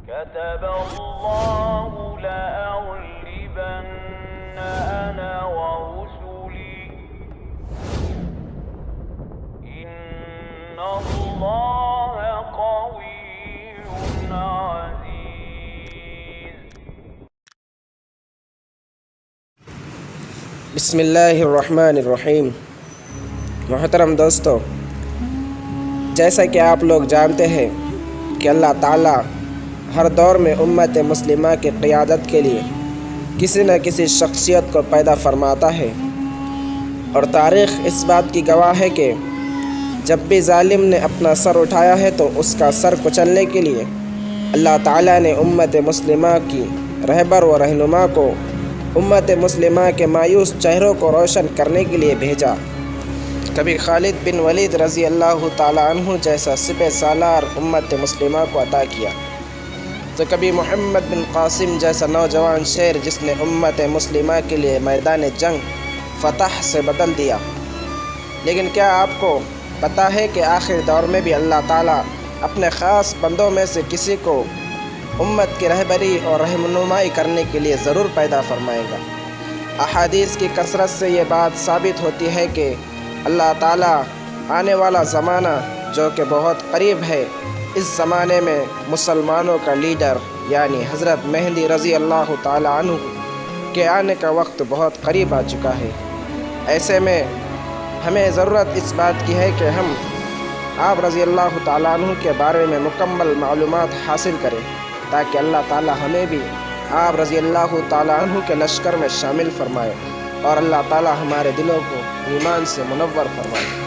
كتب الله لأغلبن أنا ورسلي إن الله قوي عزيز. بسم اللہ الرحمن الرحیم. محترم دوستو، جیسا کہ آپ لوگ جانتے ہیں کہ اللہ تعالی ہر دور میں امت مسلمہ کی قیادت کے لیے کسی نہ کسی شخصیت کو پیدا فرماتا ہے، اور تاریخ اس بات کی گواہ ہے کہ جب بھی ظالم نے اپنا سر اٹھایا ہے تو اس کا سر کچلنے کے لیے اللہ تعالی نے امت مسلمہ کی رہبر و رہنما کو امت مسلمہ کے مایوس چہروں کو روشن کرنے کے لیے بھیجا. کبھی خالد بن والد رضی اللہ تعالی عنہ جیسا سپہ سالار امت مسلمہ کو عطا کیا، تو کبھی محمد بن قاسم جیسا نوجوان شیر جس نے امت مسلمہ کے لیے میدان جنگ فتح سے بدل دیا. لیکن کیا آپ کو پتہ ہے کہ آخر دور میں بھی اللہ تعالیٰ اپنے خاص بندوں میں سے کسی کو امت کی رہبری اور رہنمائی کرنے کے لیے ضرور پیدا فرمائے گا. احادیث کی کثرت سے یہ بات ثابت ہوتی ہے کہ اللہ تعالیٰ آنے والا زمانہ جو کہ بہت قریب ہے، اس زمانے میں مسلمانوں کا لیڈر یعنی حضرت مہدی رضی اللہ تعالی عنہ کے آنے کا وقت بہت قریب آ چکا ہے. ایسے میں ہمیں ضرورت اس بات کی ہے کہ ہم آپ رضی اللہ تعالی عنہ کے بارے میں مکمل معلومات حاصل کریں، تاکہ اللہ تعالی ہمیں بھی آپ رضی اللہ تعالی عنہ کے لشکر میں شامل فرمائے، اور اللہ تعالی ہمارے دلوں کو ایمان سے منور فرمائے.